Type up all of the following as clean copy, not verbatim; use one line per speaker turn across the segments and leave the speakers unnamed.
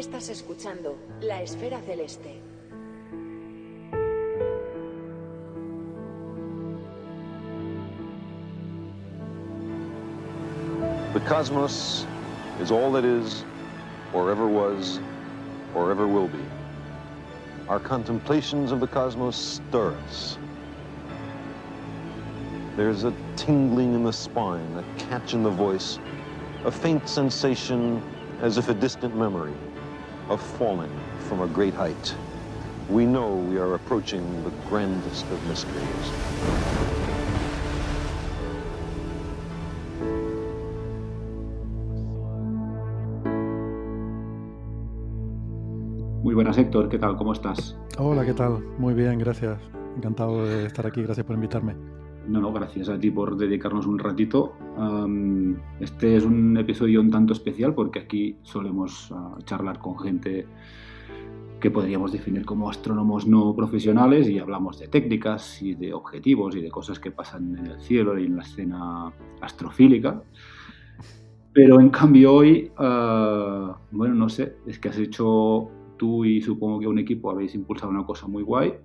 Estás escuchando La Esfera Celeste.
The cosmos is all that is, or ever was, or ever will be. Our contemplations of the cosmos stir us. There's a tingling in the spine, a catch in the voice, a faint sensation as if a distant memory of falling from a great height. We know we are approaching the grandest of mysteries.
Muy buenas, Héctor. ¿Qué tal? ¿Cómo estás?
Hola, ¿qué tal? Muy bien, gracias. Encantado de estar aquí. Gracias por invitarme.
No, gracias a ti por dedicarnos un ratito. Este es un episodio un tanto especial porque aquí solemos charlar con gente que podríamos definir como astrónomos no profesionales y hablamos de técnicas y de objetivos y de cosas que pasan en el cielo y en la escena astrofílica. Pero en cambio hoy, bueno, no sé, es que has hecho tú y supongo que un equipo habéis impulsado una cosa muy guay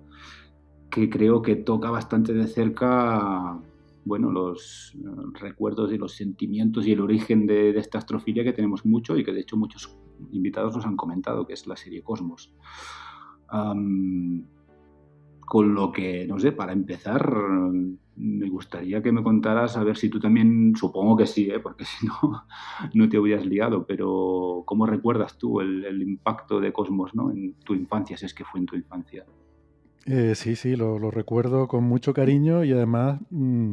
que creo que toca bastante de cerca, bueno, los recuerdos y los sentimientos y el origen de esta astrofilia que tenemos mucho y que de hecho muchos invitados nos han comentado, que es la serie Cosmos. Con lo que, no sé, para empezar, me gustaría que me contaras, a ver si tú también, supongo que sí, porque si no, no te hubieras liado, pero ¿cómo recuerdas tú el impacto de Cosmos, ¿no? En tu infancia, si es que fue en tu infancia?
Sí, lo recuerdo con mucho cariño y además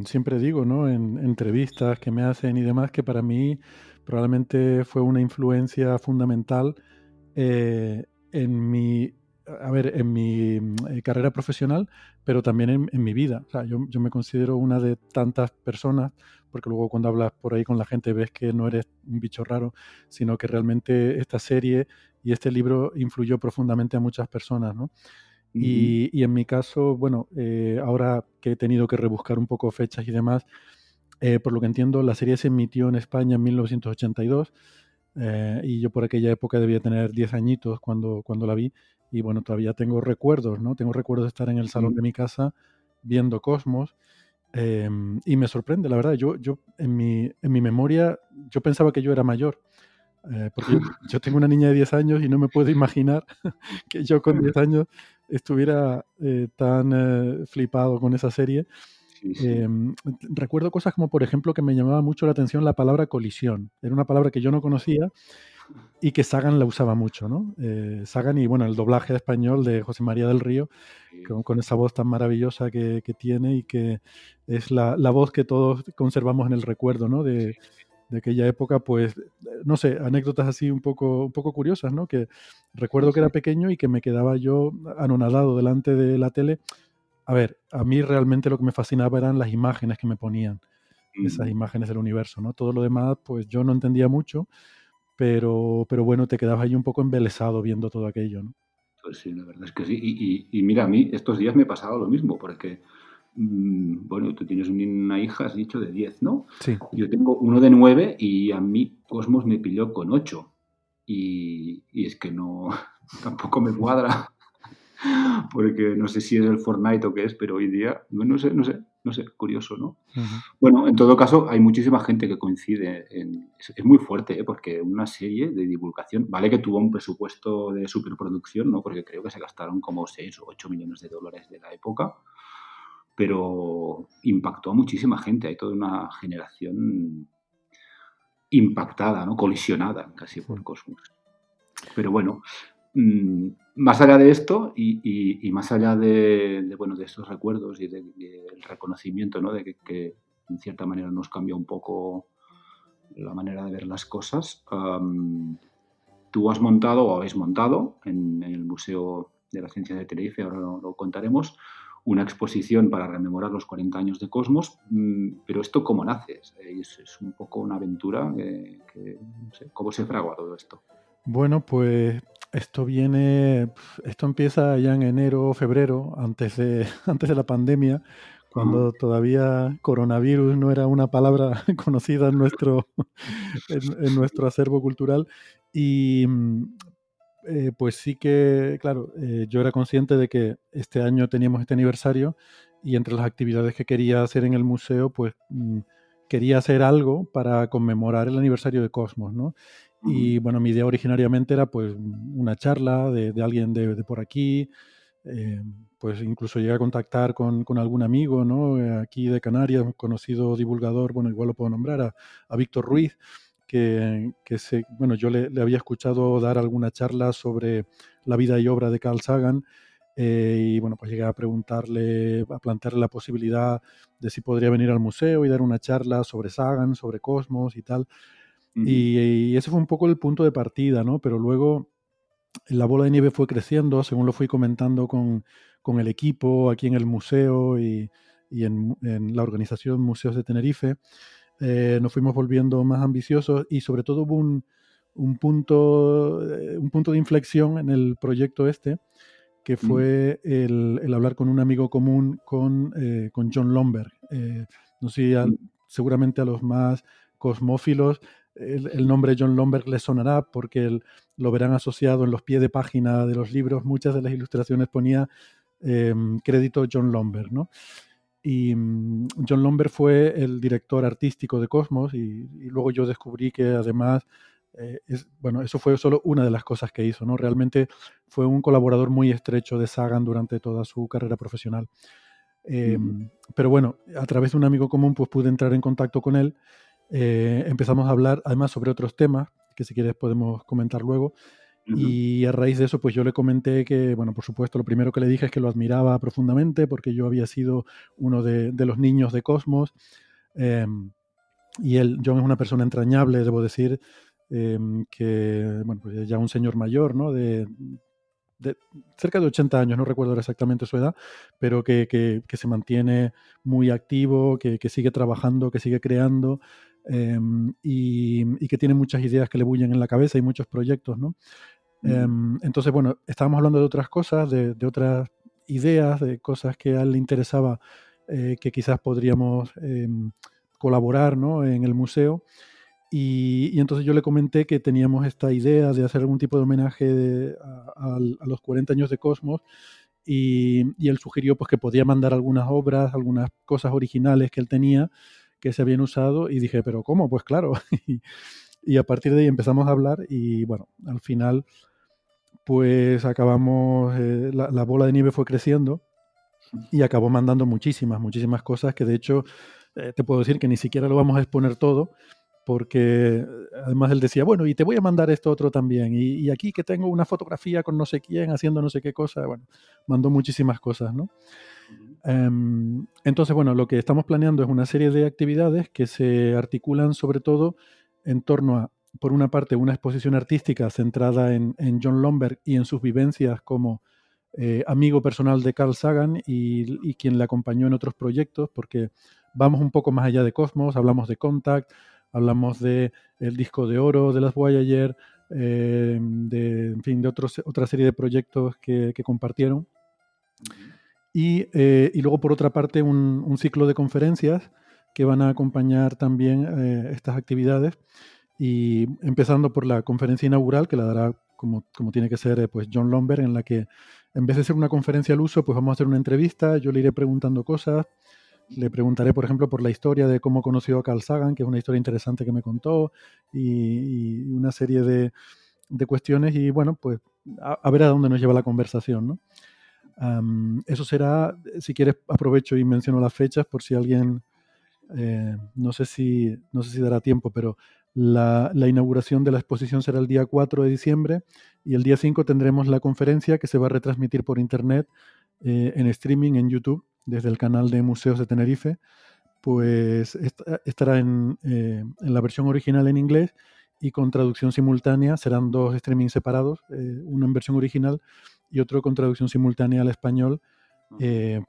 siempre digo, ¿no? En entrevistas que me hacen y demás, que para mí probablemente fue una influencia fundamental en mi carrera profesional, pero también en mi vida. O sea, yo me considero una de tantas personas, porque luego cuando hablas por ahí con la gente ves que no eres un bicho raro, sino que realmente esta serie y este libro influyó profundamente a muchas personas, ¿no? Y en mi caso, bueno, ahora que he tenido que rebuscar un poco fechas y demás, por lo que entiendo, la serie se emitió en España en 1982 y yo por aquella época debía tener 10 añitos cuando la vi y bueno, todavía tengo recuerdos, ¿no? Tengo recuerdos de estar en el salón de mi casa viendo Cosmos y me sorprende, la verdad, yo en mi memoria, yo pensaba que yo era mayor. Porque yo tengo una niña de 10 años y no me puedo imaginar que yo con 10 años estuviera tan flipado con esa serie.
Sí.
Recuerdo cosas como, por ejemplo, que me llamaba mucho la atención la palabra colisión. Era una palabra que yo no conocía y que Sagan la usaba mucho, ¿no? Sagan y, bueno, el doblaje de español de José María del Río, con esa voz tan maravillosa que tiene y que es la voz que todos conservamos en el recuerdo, ¿no? De aquella época, pues, no sé, anécdotas así un poco curiosas, ¿no? Que recuerdo que era pequeño y que me quedaba yo anonadado delante de la tele. A ver, a mí realmente lo que me fascinaba eran las imágenes que me ponían, esas imágenes del universo, ¿no? Todo lo demás, pues yo no entendía mucho, pero bueno, te quedabas ahí un poco embelesado viendo todo aquello, ¿no?
Pues sí, la verdad es que sí. Y mira, a mí estos días me pasaba lo mismo, porque, bueno, tú tienes una hija, has dicho, de 10, ¿no?
Sí.
Yo tengo uno de 9 y a mí Cosmos me pilló con 8. Y es que no, tampoco me cuadra, porque no sé si es el Fortnite o qué es, pero hoy día, no sé, curioso, ¿no?
Uh-huh.
Bueno, en todo caso, hay muchísima gente que coincide es muy fuerte, porque una serie de divulgación, vale que tuvo un presupuesto de superproducción, ¿no? Porque creo que se gastaron como 6 o 8 millones de dólares de la época, pero impactó a muchísima gente. Hay toda una generación impactada, ¿no? Colisionada casi por Cosmos. Pero bueno, más allá de esto y más allá de estos recuerdos y del reconocimiento, ¿no? De que en cierta manera nos cambia un poco la manera de ver las cosas, tú has montado o habéis montado en el Museo de la Ciencia de Tenerife, ahora lo contaremos, una exposición para rememorar los 40 años de Cosmos, pero ¿esto cómo nace? Es un poco una aventura que no sé, ¿cómo se fragua todo esto?
Bueno, pues esto empieza ya en enero o febrero, antes de la pandemia, cuando todavía coronavirus no era una palabra conocida en nuestro acervo cultural. Y pues sí que, claro, yo era consciente de que este año teníamos este aniversario y entre las actividades que quería hacer en el museo, pues quería hacer algo para conmemorar el aniversario de Cosmos, ¿no? Y bueno, mi idea originariamente era pues una charla de alguien de por aquí, pues incluso llegué a contactar con algún amigo, ¿no? Aquí de Canarias, un conocido divulgador, bueno, igual lo puedo nombrar, a Víctor Ruiz, bueno, yo le había escuchado dar alguna charla sobre la vida y obra de Carl Sagan, y bueno, pues llegué a preguntarle, a plantearle la posibilidad de si podría venir al museo y dar una charla sobre Sagan, sobre Cosmos y tal. Y ese fue un poco el punto de partida, ¿no? Pero luego la bola de nieve fue creciendo, según lo fui comentando con el equipo aquí en el museo y en la organización Museos de Tenerife. Nos fuimos volviendo más ambiciosos y sobre todo hubo un punto de inflexión en el proyecto este, que fue el hablar con un amigo común, con John Lomberg. No sé, seguramente a los más cosmófilos el nombre John Lomberg les sonará porque lo verán asociado en los pies de página de los libros. Muchas de las ilustraciones ponía crédito John Lomberg, ¿no? Y John Lomberg fue el director artístico de Cosmos y luego yo descubrí que además, bueno, eso fue solo una de las cosas que hizo, ¿no? Realmente fue un colaborador muy estrecho de Sagan durante toda su carrera profesional. Pero bueno, a través de un amigo común pues pude entrar en contacto con él. Empezamos a hablar además sobre otros temas que si quieres podemos comentar luego. Y a raíz de eso, pues yo le comenté que, bueno, por supuesto, lo primero que le dije es que lo admiraba profundamente porque yo había sido uno de los niños de Cosmos. Y John es una persona entrañable, debo decir, que, bueno, pues es ya un señor mayor, ¿no? De cerca de 80 años, no recuerdo exactamente su edad, pero que se mantiene muy activo, que sigue trabajando, que sigue creando, y que tiene muchas ideas que le bullen en la cabeza y muchos proyectos, ¿no? Entonces, bueno, estábamos hablando de otras cosas, de otras ideas, de cosas que a él le interesaba, que quizás podríamos colaborar, ¿no? En el museo. Y entonces yo le comenté que teníamos esta idea de hacer algún tipo de homenaje a los 40 años de Cosmos y él sugirió pues, que podía mandar algunas obras, algunas cosas originales que él tenía que se habían usado y dije, pero ¿cómo? Pues claro. Y a partir de ahí empezamos a hablar y bueno, al final pues acabamos, la bola de nieve fue creciendo y acabó mandando muchísimas cosas que de hecho te puedo decir que ni siquiera lo vamos a exponer todo porque además él decía, bueno, y te voy a mandar esto otro también, y aquí que tengo una fotografía con no sé quién haciendo no sé qué cosa, bueno, mandó muchísimas cosas, ¿no? Entonces, bueno, lo que estamos planeando es una serie de actividades que se articulan sobre todo en torno a, por una parte, una exposición artística centrada en John Lomberg y en sus vivencias como amigo personal de Carl Sagan y quien le acompañó en otros proyectos, porque vamos un poco más allá de Cosmos, hablamos de Contact, hablamos de el disco de oro de las Voyager, en fin, de otra serie de proyectos que compartieron. Y luego, por otra parte, un ciclo de conferencias que van a acompañar también estas actividades. Y empezando por la conferencia inaugural, que la dará como tiene que ser pues John Lomberg, en la que en vez de ser una conferencia al uso, pues vamos a hacer una entrevista, yo le iré preguntando cosas. Le preguntaré, por ejemplo, por la historia de cómo conoció a Carl Sagan, que es una historia interesante que me contó, y una serie de cuestiones. Y bueno, pues a ver a dónde nos lleva la conversación, ¿no? Eso será, si quieres, aprovecho y menciono las fechas por si alguien, no sé si dará tiempo, pero la inauguración de la exposición será el día 4 de diciembre y el día 5 tendremos la conferencia que se va a retransmitir por internet en streaming en YouTube desde el canal de Museos de Tenerife. Pues estará en la versión original en inglés y con traducción simultánea. Serán dos streamings separados, uno en versión original y otro con traducción simultánea al español,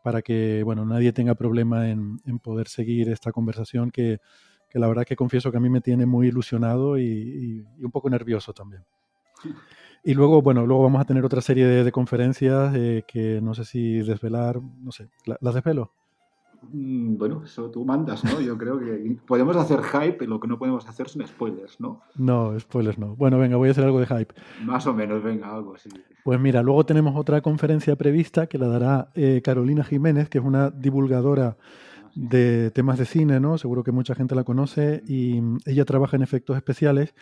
para que bueno, nadie tenga problema en poder seguir esta conversación que la verdad que confieso que a mí me tiene muy ilusionado y un poco nervioso también. Y luego, bueno, luego vamos a tener otra serie de conferencias que no sé si desvelar, no sé, ¿las desvelo?
Bueno, eso tú mandas, ¿no? Yo creo que podemos hacer hype, lo que no podemos hacer son spoilers, ¿no?
No, spoilers no. Bueno, venga, voy a hacer algo de hype.
Más o menos, venga, algo así.
Pues mira, luego tenemos otra conferencia prevista que la dará Carolina Jiménez, que es una divulgadora
Sí.
de temas de cine, ¿no? Seguro que mucha gente la conoce y ella trabaja en efectos especiales.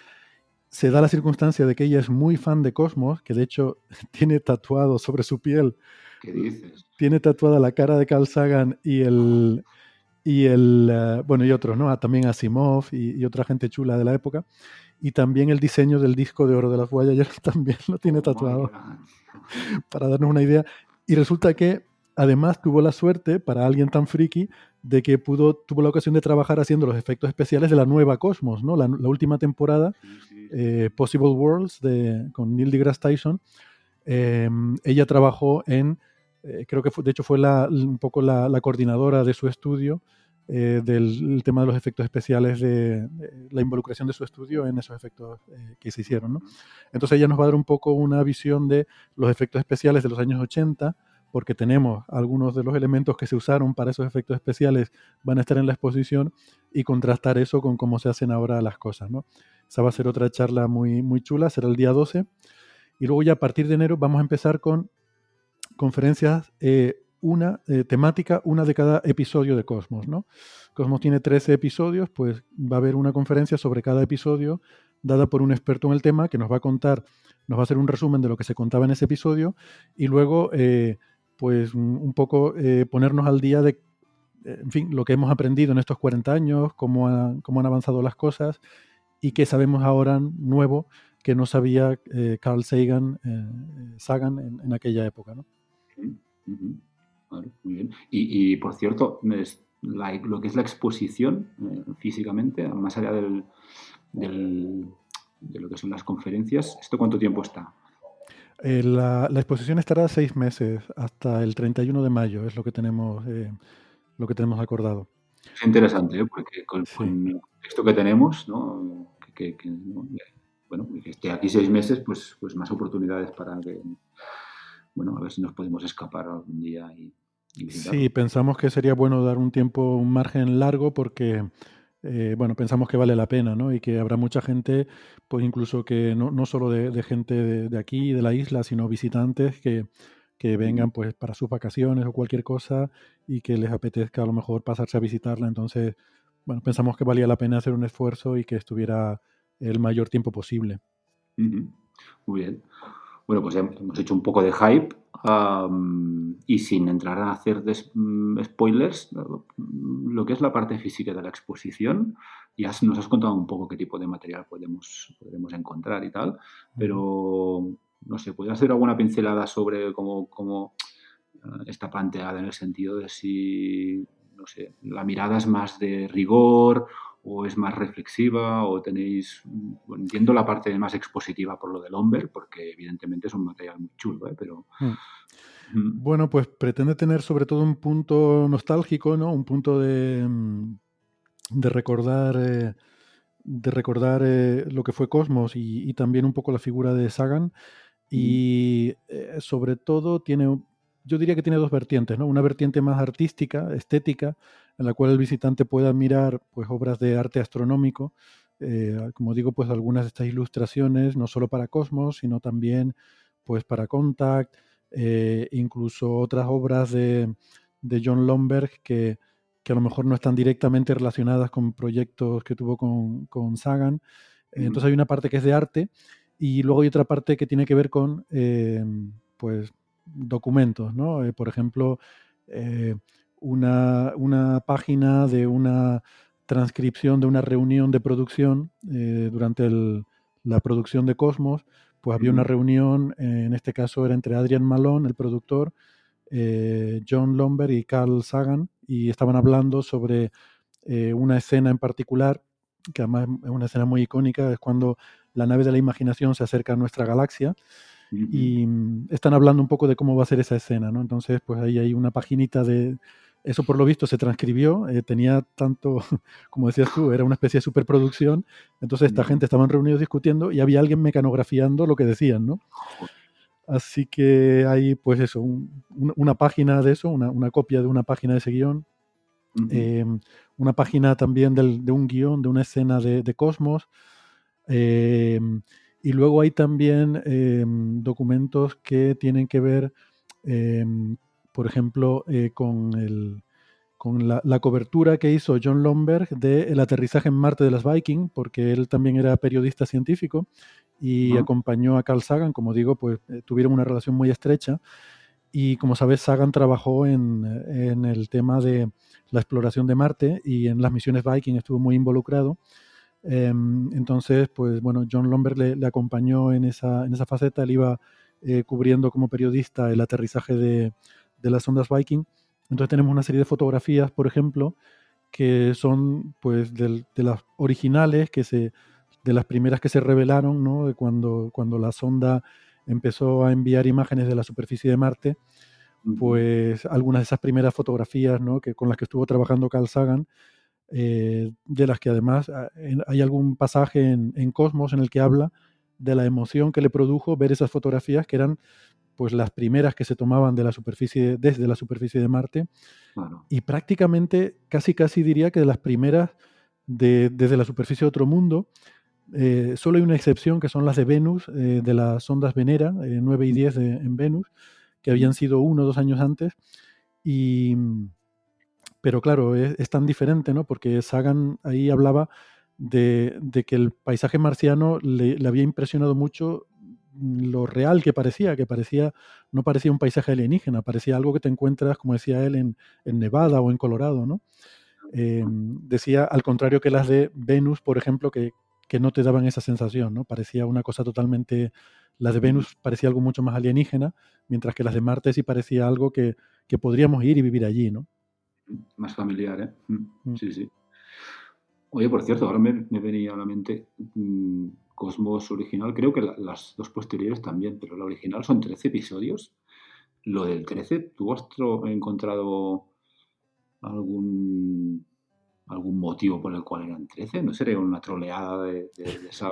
Se da la circunstancia de que ella es muy fan de Cosmos, que de hecho tiene tatuado sobre su piel,
¿Qué dices?
tiene tatuada la cara de Carl Sagan y otros, ¿no? También Asimov y otra gente chula de la época. Y también el diseño del disco de oro de las Voyager también lo tiene
Oh,
tatuado,
my God.
para darnos una idea. Y resulta que además tuvo la suerte, para alguien tan friki, de que tuvo la ocasión de trabajar haciendo los efectos especiales de la nueva Cosmos, ¿no? La última temporada,
Sí.
Possible Worlds, con Neil deGrasse Tyson. Ella trabajó creo que de hecho fue un poco la coordinadora de su estudio, del tema de los efectos especiales, de la involucración de su estudio en esos efectos que se hicieron, ¿no? Entonces ella nos va a dar un poco una visión de los efectos especiales de los años 80, porque tenemos algunos de los elementos que se usaron para esos efectos especiales van a estar en la exposición, y contrastar eso con cómo se hacen ahora las cosas, ¿no? Esa va a ser otra charla muy, muy chula, será el día 12. Y luego ya a partir de enero vamos a empezar con conferencias, una temática, una de cada episodio de Cosmos, ¿no? Cosmos tiene 13 episodios, pues va a haber una conferencia sobre cada episodio dada por un experto en el tema que nos va a contar, nos va a hacer un resumen de lo que se contaba en ese episodio, y luego pues un poco ponernos al día de, en fin, lo que hemos aprendido en estos 40 años, cómo han avanzado las cosas y qué sabemos ahora nuevo que no sabía Carl Sagan en aquella época, ¿no?
Ujú. Vale, muy bien. Y por cierto, lo que es la exposición físicamente, más allá de lo que son las conferencias, ¿esto cuánto tiempo está?
La exposición estará 6 meses, hasta el 31 de mayo, es lo que tenemos acordado.
Es interesante, ¿eh? Porque con
Sí.
el contexto que tenemos, ¿no? ¿no? Bueno, que esté aquí 6 meses, pues más oportunidades para que, bueno, a ver si nos podemos escapar algún día y visitarlo.
Sí, pensamos que sería bueno dar un margen largo, porque bueno, pensamos que vale la pena, ¿no? Y que habrá mucha gente, pues incluso que no solo de gente de aquí, de la isla, sino visitantes que vengan pues para sus vacaciones o cualquier cosa, y que les apetezca a lo mejor pasarse a visitarla. Entonces, bueno, pensamos que valía la pena hacer un esfuerzo y que estuviera el mayor tiempo posible.
Ujú. Muy bien. Bueno, pues ya hemos hecho un poco de hype, y sin entrar a hacer spoilers, lo que es la parte física de la exposición, ya nos has contado un poco qué tipo de material podremos encontrar y tal, pero no sé, ¿podrías hacer alguna pincelada sobre cómo está planteada, en el sentido de si, no sé, la mirada es más de rigor o es más reflexiva, o tenéis, bueno, entiendo la parte más expositiva por lo del Homber, porque evidentemente es un material muy chulo, pero...
Bueno, pues pretende tener sobre todo un punto nostálgico, ¿no? Un punto de recordar, lo que fue Cosmos, y también un poco la figura de Sagan. Y sobre todo yo diría que tiene dos vertientes, ¿no? Una vertiente más artística, estética, en la cual el visitante pueda mirar pues obras de arte astronómico, como digo, pues algunas de estas ilustraciones, no solo para Cosmos, sino también pues para Contact, incluso otras obras de John Lomberg que a lo mejor no están directamente relacionadas con proyectos que tuvo con Sagan. Entonces hay una parte que es de arte, y luego hay otra parte que tiene que ver con pues documentos, ¿no? Por ejemplo, una página de una transcripción de una reunión de producción durante la producción de Cosmos. Pues había una reunión, en este caso era entre Adrian Malone, el productor, John Lomberg y Carl Sagan, y estaban hablando sobre una escena en particular, que además es una escena muy icónica, es cuando la nave de la imaginación se acerca a nuestra galaxia, y están hablando un poco de cómo va a ser esa escena, ¿no? Entonces, pues ahí hay una paginita de... Eso, por lo visto, se transcribió, tenía tanto, como decías tú, era una especie de superproducción. Entonces esta gente estaban reunidos discutiendo y había alguien mecanografiando lo que decían, ¿no? Así que hay, pues eso, una página de eso, una copia de una página de ese guión. una página también de un guión, de una escena de Cosmos. Y luego hay también documentos que tienen que ver, por ejemplo, con la cobertura que hizo John Lomberg del aterrizaje en Marte de las Viking, porque él también era periodista científico y acompañó a Carl Sagan. Como digo, pues tuvieron una relación muy estrecha. Y como sabes, Sagan trabajó en el tema de la exploración de Marte y en las misiones Viking estuvo muy involucrado. Entonces, pues bueno, John Lomberg le acompañó en esa faceta. Él iba cubriendo como periodista el aterrizaje de las sondas Viking. Entonces tenemos una serie de fotografías, por ejemplo, que son pues de las originales, de las primeras que se revelaron, ¿no? De cuando la sonda empezó a enviar imágenes de la superficie de Marte, pues algunas de esas primeras fotografías, ¿no? Con las que estuvo trabajando Carl Sagan, de las que además hay algún pasaje en Cosmos en el que habla de la emoción que le produjo ver esas fotografías, que eran pues las primeras que se tomaban desde la superficie de Marte, y prácticamente casi diría que de las primeras desde la superficie de otro mundo. Solo hay una excepción, que son las de Venus, de las sondas Venera, 9 y 10 en Venus, que habían sido 1 o 2 años antes. Pero claro, es tan diferente, ¿no? Porque Sagan ahí hablaba de que el paisaje marciano le había impresionado mucho lo real que parecía, no parecía un paisaje alienígena, parecía algo que te encuentras, como decía él, en Nevada o en Colorado, ¿no? Decía, al contrario que las de Venus, por ejemplo, que no te daban esa sensación, ¿no? Parecía una cosa totalmente... Las de Venus parecía algo mucho más alienígena, mientras que las de Marte sí parecía algo que podríamos ir y vivir allí, ¿no?
Más familiar, ¿eh? Sí, sí. Oye, por cierto, ahora me venía a la mente Cosmos original. Creo que las dos posteriores también, pero la original son 13 episodios. Lo del 13, ¿tú has encontrado algún motivo por el cual eran 13? ¿No sería una troleada de esa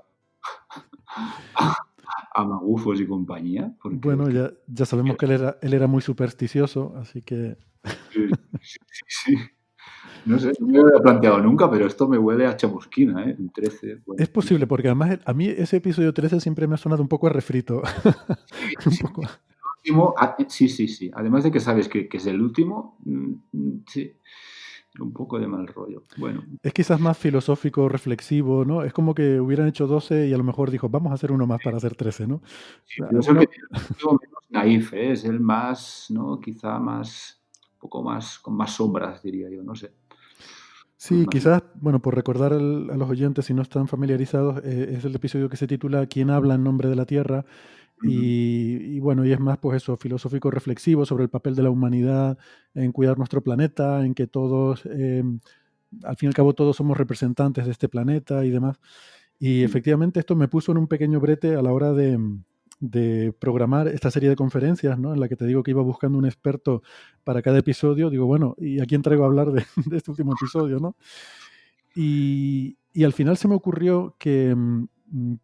a magufos y compañía? Porque
bueno, ya sabemos que él era muy supersticioso, así que...
Sí. No sé, no me lo había planteado nunca, pero esto me huele a chamusquina, ¿eh? 13. Bueno,
es posible, porque además a mí ese episodio 13 siempre me ha sonado un poco a refrito.
Sí,
poco.
El último, sí. Además de que sabes que es el último, sí, un poco de mal rollo. Bueno.
Es quizás más filosófico, reflexivo, ¿no? Es como que hubieran hecho 12 y a lo mejor dijo, vamos a hacer uno más para hacer 13, ¿no?
Sí, pero es el que tiene un menos naif, ¿eh? Es el más, ¿no? Quizá más, un poco más, con más sombras, diría yo, no sé.
Sí, quizás, bueno, por recordar a los oyentes, si no están familiarizados, es el episodio que se titula ¿Quién habla en nombre de la Tierra? Y bueno, y es más, pues eso, filosófico reflexivo sobre el papel de la humanidad en cuidar nuestro planeta, en que todos, al fin y al cabo, todos somos representantes de este planeta y demás. Y efectivamente esto me puso en un pequeño brete a la hora de programar esta serie de conferencias, ¿no? En la que te digo que iba buscando un experto para cada episodio. Digo, bueno, ¿y a quién traigo a hablar de este último episodio, no? Y al final se me ocurrió que,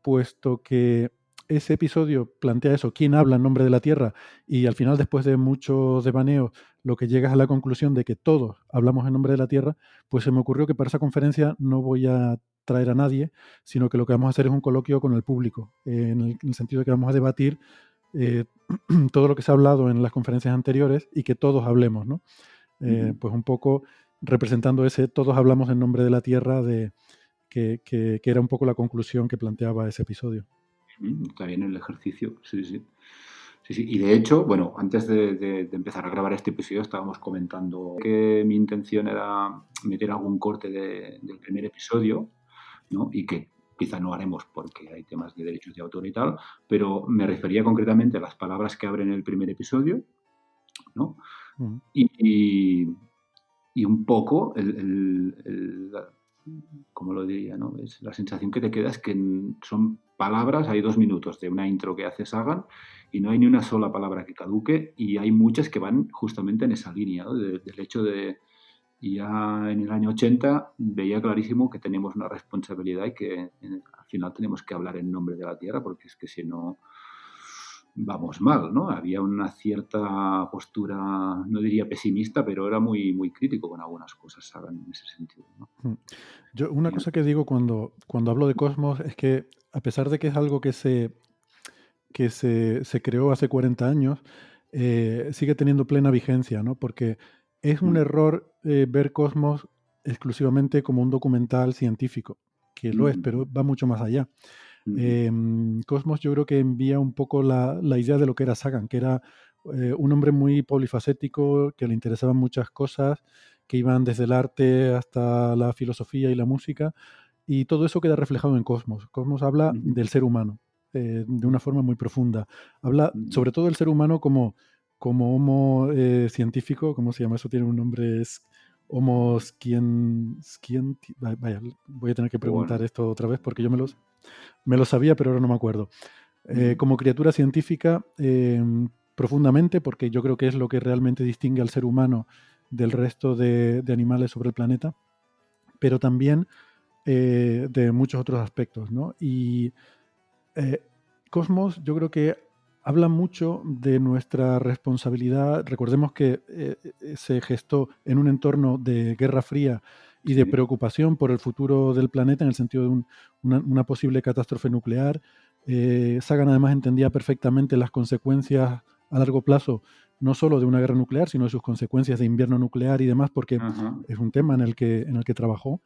puesto que ese episodio plantea eso, quién habla en nombre de la Tierra, y al final, después de muchos devaneos, lo que llegas a la conclusión de que todos hablamos en nombre de la Tierra, pues se me ocurrió que para esa conferencia no voy a traer a nadie, sino que lo que vamos a hacer es un coloquio con el público, en el sentido de que vamos a debatir todo lo que se ha hablado en las conferencias anteriores y que todos hablemos, ¿no? Pues un poco representando ese todos hablamos en nombre de la Tierra, que era un poco la conclusión que planteaba ese episodio.
Está bien el ejercicio, sí. Y de hecho, bueno, antes de empezar a grabar este episodio estábamos comentando que mi intención era meter algún corte del primer episodio, ¿no? Y que quizá no haremos porque hay temas de derechos de autor y tal, pero me refería concretamente a las palabras que abren el primer episodio, ¿no? Y un poco ¿cómo lo diría? ¿No? Es la sensación que te queda es que son palabras, hay 2 minutos de una intro que hace Sagan y no hay ni una sola palabra que caduque, y hay muchas que van justamente en esa línea, ¿no? Del hecho de, ya en el año 80 veía clarísimo que tenemos una responsabilidad y que al final tenemos que hablar en nombre de la Tierra, porque es que si no vamos mal, ¿no? Había una cierta postura, no diría pesimista, pero era muy, muy crítico con algunas cosas, Sagan, en ese sentido, ¿no?
Una
Y,
cosa que digo cuando hablo de Cosmos es que, a pesar de que es algo que se creó hace 40 años, sigue teniendo plena vigencia, ¿no? Porque es un error ver Cosmos exclusivamente como un documental científico, que lo es, pero va mucho más allá. Cosmos yo creo que envía un poco la idea de lo que era Sagan, que era un hombre muy polifacético, que le interesaban muchas cosas, que iban desde el arte hasta la filosofía y la música, y todo eso queda reflejado en Cosmos. Cosmos habla del ser humano de una forma muy profunda. Habla sobre todo del ser humano como homo científico, ¿cómo se llama? Eso tiene un nombre, es homo vaya, voy a tener que preguntar
bueno,
esto otra vez porque yo me lo sabía, pero ahora no me acuerdo. Como criatura científica, profundamente, porque yo creo que es lo que realmente distingue al ser humano del resto de animales sobre el planeta, pero también de muchos otros aspectos, ¿no? Y Cosmos yo creo que habla mucho de nuestra responsabilidad. Recordemos que se gestó en un entorno de Guerra Fría y de
sí.
preocupación por el futuro del planeta en el sentido de una posible catástrofe nuclear. Sagan además entendía perfectamente las consecuencias a largo plazo, no solo de una guerra nuclear, sino de sus consecuencias de invierno nuclear y demás, porque
Ajá.
es un tema en el que trabajó.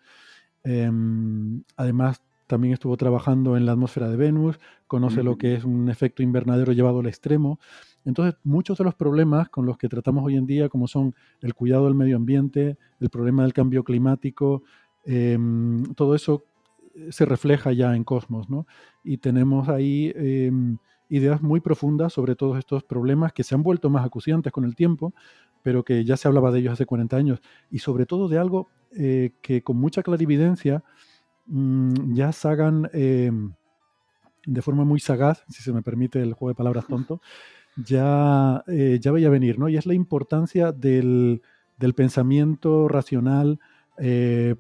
Además, también estuvo trabajando en la atmósfera de Venus, conoce lo que es un efecto invernadero llevado al extremo. Entonces, muchos de los problemas con los que tratamos hoy en día, como son el cuidado del medio ambiente, el problema del cambio climático, todo eso se refleja ya en Cosmos, ¿no? Y tenemos ahí ideas muy profundas sobre todos estos problemas que se han vuelto más acuciantes con el tiempo, pero que ya se hablaba de ellos hace 40 años. Y sobre todo de algo que con mucha clarividencia ya Sagan, de forma muy sagaz, si se me permite el juego de palabras tonto, ya veía venir, ¿no? Y es la importancia del pensamiento racional,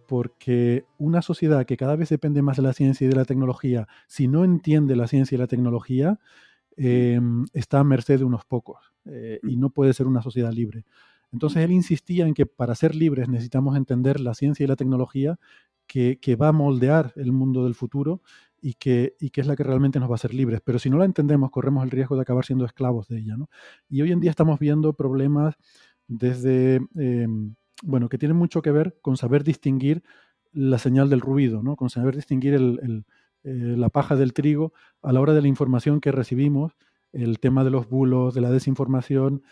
porque una sociedad que cada vez depende más de la ciencia y de la tecnología, si no entiende la ciencia y la tecnología, está a merced de unos pocos y no puede ser una sociedad libre. Entonces él insistía en que para ser libres necesitamos entender la ciencia y la tecnología que va a moldear el mundo del futuro y que es la que realmente nos va a hacer libres. Pero si no la entendemos, corremos el riesgo de acabar siendo esclavos de ella, ¿no? Y hoy en día estamos viendo problemas desde, bueno, que tienen mucho que ver con saber distinguir la señal del ruido, ¿no? Con saber distinguir la paja del trigo a la hora de la información que recibimos, el tema de los bulos, de la desinformación,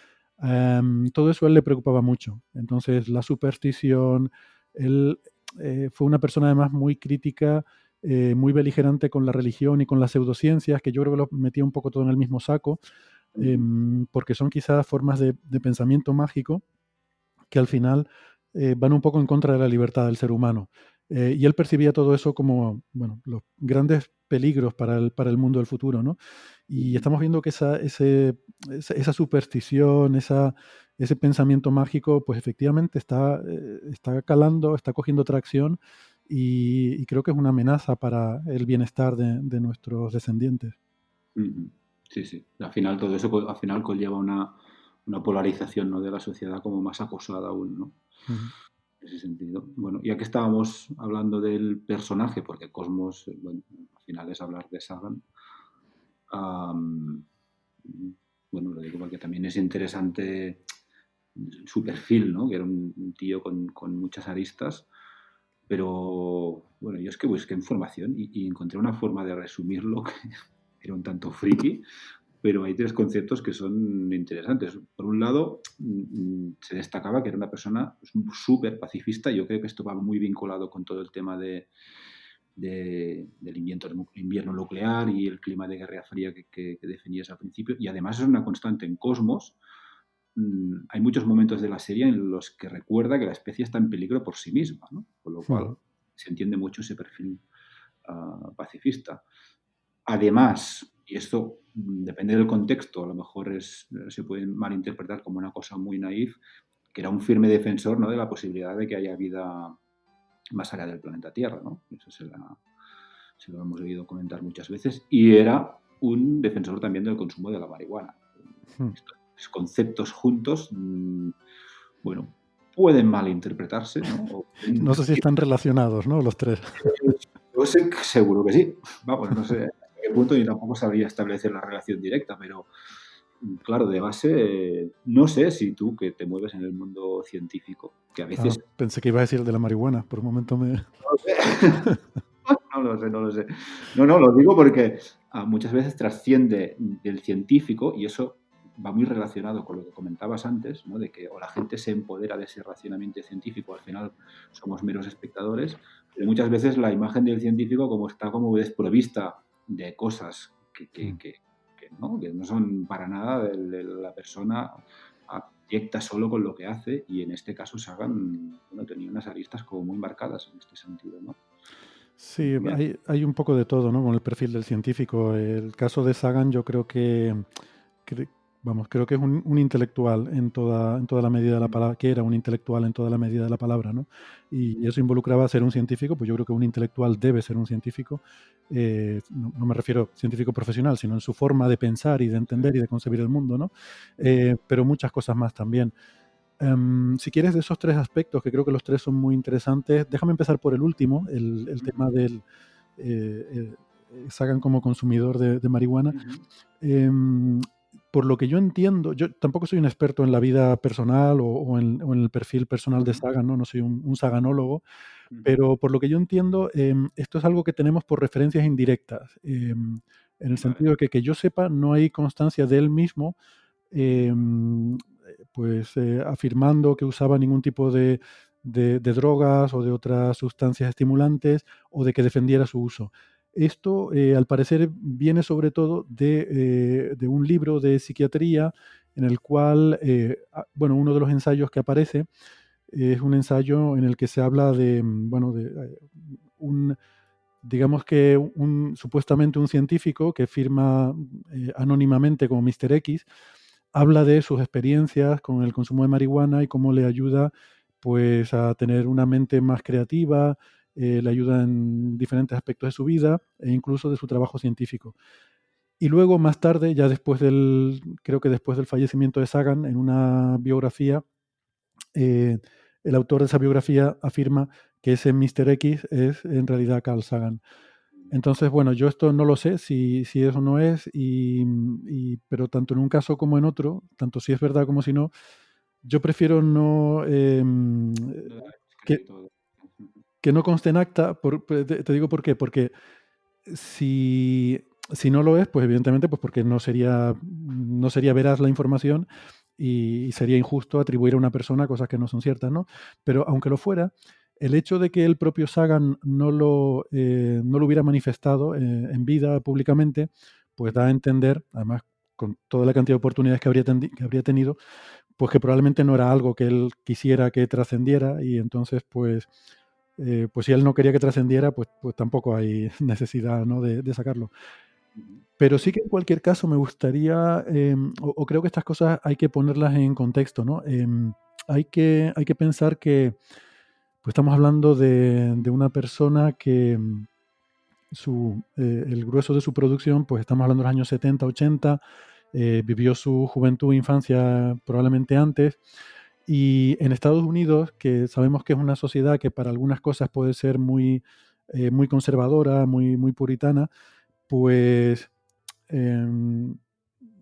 todo eso a él le preocupaba mucho. Entonces, la superstición, él fue una persona además muy crítica, muy beligerante con la religión y con las pseudociencias, que yo creo que lo metía un poco todo en el mismo saco, porque son quizás formas de pensamiento mágico que al final van un poco en contra de la libertad del ser humano. Y él percibía todo eso como, bueno, los grandes peligros para el mundo del futuro, ¿no? Y estamos viendo que esa superstición, ese pensamiento mágico, pues efectivamente está calando, está cogiendo tracción y creo que es una amenaza para el bienestar de nuestros descendientes.
Sí, sí. Al final todo eso al final conlleva una polarización, ¿no?, de la sociedad como más acosada aún, ¿no? En ese sentido. Bueno, ya que estábamos hablando del personaje, porque Cosmos, bueno, al final es hablar de Sagan, bueno, lo digo porque también es interesante su perfil, ¿no? Que era un tío con muchas aristas, pero bueno, yo es que busqué información y encontré una forma de resumirlo que era un tanto friki, pero hay tres conceptos que son interesantes. Por un lado, se destacaba que era una persona súper pacifista. Yo creo que esto va muy vinculado con todo el tema del invierno nuclear y el clima de Guerra Fría que definías al principio. Y además es una constante en Cosmos. Hay muchos momentos de la serie en los que recuerda que la especie está en peligro por sí misma, ¿no? Con lo cual se entiende mucho ese perfil pacifista. Además, y esto depende del contexto, a lo mejor se puede malinterpretar como una cosa muy naif, que era un firme defensor, ¿no?, de la posibilidad de que haya vida más allá del planeta Tierra, ¿no? Eso se lo hemos oído comentar muchas veces. Y era un defensor también del consumo de la marihuana.
Hmm.
Estos conceptos juntos, bueno, pueden malinterpretarse, ¿no?
No sé si están relacionados, ¿no? Los tres.
Yo sé que seguro que sí. Vamos, no sé hasta qué punto y tampoco sabría establecer la relación directa, pero claro, de base, no sé si tú, que te mueves en el mundo científico, que a veces...
Pensé que iba a decir de la marihuana, por un momento me...
No lo sé. No lo sé. No, lo digo porque muchas veces trasciende del científico y eso va muy relacionado con lo que comentabas antes, ¿no? De que o la gente se empodera de ese racionamiento científico, al final somos meros espectadores, pero muchas veces la imagen del científico como está como desprovista de cosas que no son para nada de la persona abyecta solo con lo que hace, y en este caso Sagan tenía unas aristas como muy marcadas en este sentido, ¿no?
Sí, hay un poco de todo, ¿no? Con el perfil del científico. El caso de Sagan yo creo creo que es un intelectual en toda la medida de la palabra, que era un intelectual en toda la medida de la palabra, ¿no? Y eso involucraba ser un científico, pues yo creo que un intelectual debe ser un científico, no me refiero científico profesional, sino en su forma de pensar y de entender y de concebir el mundo, ¿no? Pero muchas cosas más también. Si quieres, de esos tres aspectos, que creo que los tres son muy interesantes, déjame empezar por el último, el tema del Sagan como consumidor de marihuana. Por lo que yo entiendo, yo tampoco soy un experto en la vida personal o en el perfil personal de Sagan, ¿no? No soy un saganólogo, pero por lo que yo entiendo, esto es algo que tenemos por referencias indirectas. En el sentido de que yo sepa, no hay constancia de él mismo afirmando que usaba ningún tipo de drogas o de otras sustancias estimulantes o de que defendiera su uso. Esto, al parecer, viene sobre todo de un libro de psiquiatría en el cual, uno de los ensayos que aparece es un ensayo en el que se habla digamos que supuestamente un científico que firma anónimamente como Mr. X, habla de sus experiencias con el consumo de marihuana y cómo le ayuda pues a tener una mente más creativa, le ayuda en diferentes aspectos de su vida e incluso de su trabajo científico. Y luego más tarde, creo que después del fallecimiento de Sagan, en una biografía, el autor de esa biografía afirma que ese Mr. X es en realidad Carl Sagan. Entonces, bueno, yo esto no lo sé si eso no es, pero tanto en un caso como en otro, tanto si es verdad como si no, yo prefiero no que, que no conste en acta. Te digo por qué, porque si no lo es, pues evidentemente pues porque no sería veraz la información y sería injusto atribuir a una persona cosas que no son ciertas, ¿no? Pero aunque lo fuera, el hecho de que el propio Sagan no lo hubiera manifestado en vida públicamente, pues da a entender, además con toda la cantidad de oportunidades que habría tenido, pues que probablemente no era algo que él quisiera que trascendiera, y entonces pues si él no quería que trascendiera, pues tampoco hay necesidad, ¿no? de sacarlo. Pero sí que en cualquier caso me gustaría, o creo que estas cosas hay que ponerlas en contexto, ¿no? Hay que pensar que pues estamos hablando de una persona que el grueso de su producción, pues estamos hablando de los años 70, 80, vivió su juventud e infancia probablemente antes, y en Estados Unidos, que sabemos que es una sociedad que para algunas cosas puede ser muy conservadora, muy puritana, pues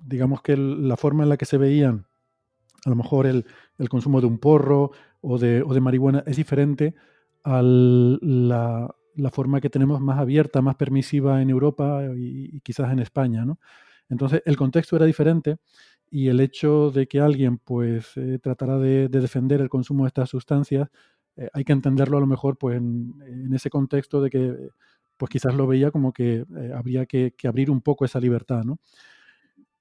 digamos que la forma en la que se veían a lo mejor el consumo de un porro o de marihuana es diferente a la forma que tenemos más abierta, más permisiva en Europa y quizás en España, ¿no? Entonces, el contexto era diferente, y el hecho de que alguien pues tratara de defender el consumo de estas sustancias, hay que entenderlo a lo mejor pues en ese contexto de que pues quizás lo veía como que habría que abrir un poco esa libertad, ¿no?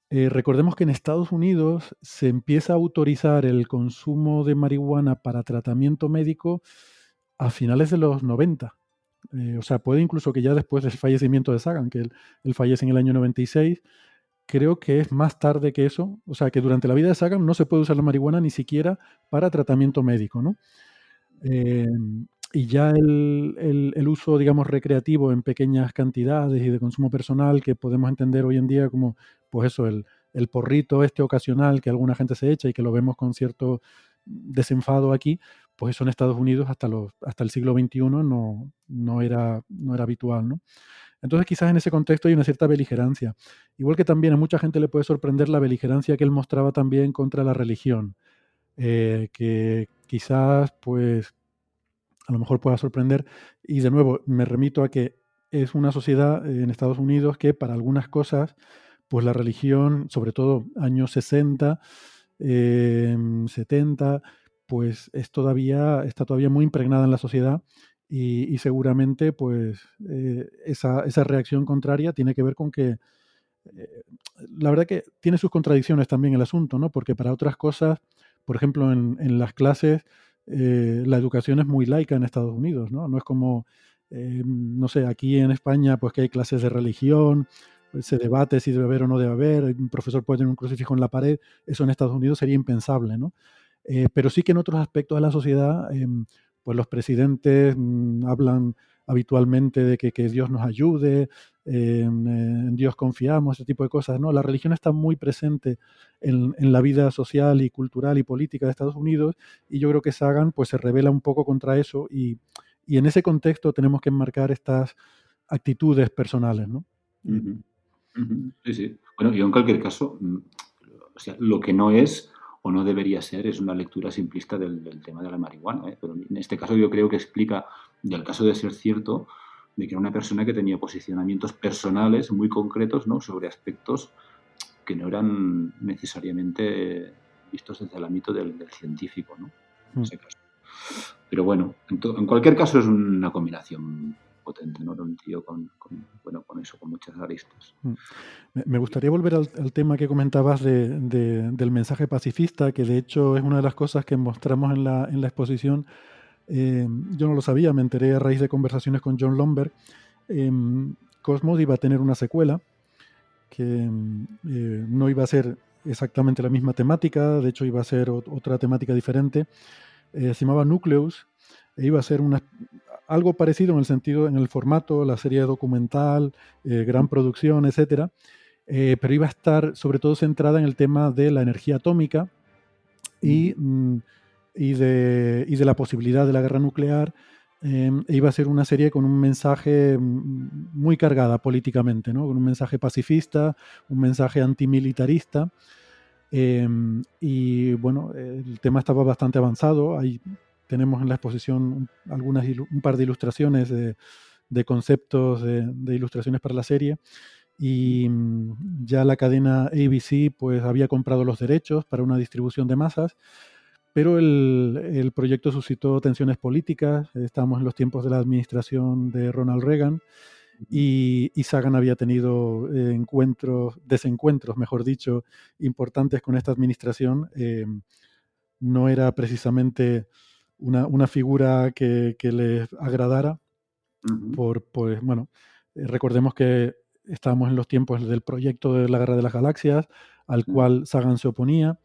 Recordemos que en Estados Unidos se empieza a autorizar el consumo de marihuana para tratamiento médico a finales de los 90. O sea, puede incluso que ya después del fallecimiento de Sagan, que él fallece en el año 96, creo que es más tarde que eso. O sea, que durante la vida de Sagan no se puede usar la marihuana ni siquiera para tratamiento médico, ¿no? y ya el uso, digamos, recreativo en pequeñas cantidades y de consumo personal que podemos entender hoy en día como, pues eso, el porrito este ocasional que alguna gente se echa y que lo vemos con cierto desenfado aquí, pues eso en Estados Unidos hasta el siglo XXI no era habitual, ¿no? Entonces quizás en ese contexto hay una cierta beligerancia. Igual que también a mucha gente le puede sorprender la beligerancia que él mostraba también contra la religión, que quizás pues a lo mejor pueda sorprender. Y de nuevo, me remito a que es una sociedad en Estados Unidos que para algunas cosas, pues la religión, sobre todo años 60, 70, pues está todavía muy impregnada en la sociedad y seguramente pues esa reacción contraria tiene que ver con que eh, la verdad que tiene sus contradicciones también el asunto, ¿no? Porque para otras cosas, por ejemplo, en las clases, la educación es muy laica en Estados Unidos, ¿no? No es como, no sé, aquí en España, pues que hay clases de religión, pues, se debate si debe haber o no debe haber, un profesor puede tener un crucifijo en la pared, eso en Estados Unidos sería impensable, ¿no? Pero sí que en otros aspectos de la sociedad, pues los presidentes hablan habitualmente de que Dios nos ayude, en Dios confiamos, ese tipo de cosas, ¿no? La religión está muy presente en la vida social y cultural y política de Estados Unidos y yo creo que Sagan pues se revela un poco contra eso y en ese contexto tenemos que enmarcar estas actitudes personales, ¿no?
Ujú, ujú. Sí, sí. Bueno, yo en cualquier caso, o sea, lo que no es o no debería ser es una lectura simplista del tema de la marihuana, ¿eh? Pero en este caso yo creo que explica, y el caso de ser cierto, de que era una persona que tenía posicionamientos personales muy concretos, ¿no? Sobre aspectos que no eran necesariamente vistos desde el ámbito del científico, ¿no? En
Mm.
ese caso. Pero bueno, en cualquier caso es una combinación potente, ¿no? Era un tío bueno, con eso, con muchas aristas.
Mm. Me gustaría volver al tema que comentabas del mensaje pacifista, que de hecho es una de las cosas que mostramos en la exposición. Yo no lo sabía, me enteré a raíz de conversaciones con John Lomberg. Cosmos iba a tener una secuela que no iba a ser exactamente la misma temática, de hecho iba a ser otra temática diferente. Se llamaba Nucleus e iba a ser algo parecido en el sentido, en el formato, la serie documental, gran producción, etcétera, pero iba a estar sobre todo centrada en el tema de la energía atómica y, y de la posibilidad de la guerra nuclear. E iba a ser una serie con un mensaje muy cargada políticamente, ¿no? Con un mensaje pacifista, un mensaje antimilitarista. Y bueno, el tema estaba bastante avanzado. Ahí tenemos en la exposición un par de ilustraciones de conceptos de ilustraciones para la serie. Y ya la cadena ABC pues había comprado los derechos para una distribución de masas, pero el proyecto suscitó tensiones políticas. Estábamos en los tiempos de la administración de Ronald Reagan y Sagan había tenido desencuentros, mejor dicho, importantes con esta administración. No era precisamente una figura que les agradara
Ujú,
pues bueno, recordemos que estábamos en los tiempos del proyecto de la Guerra de las Galaxias, al
mm,
cual Sagan se oponía.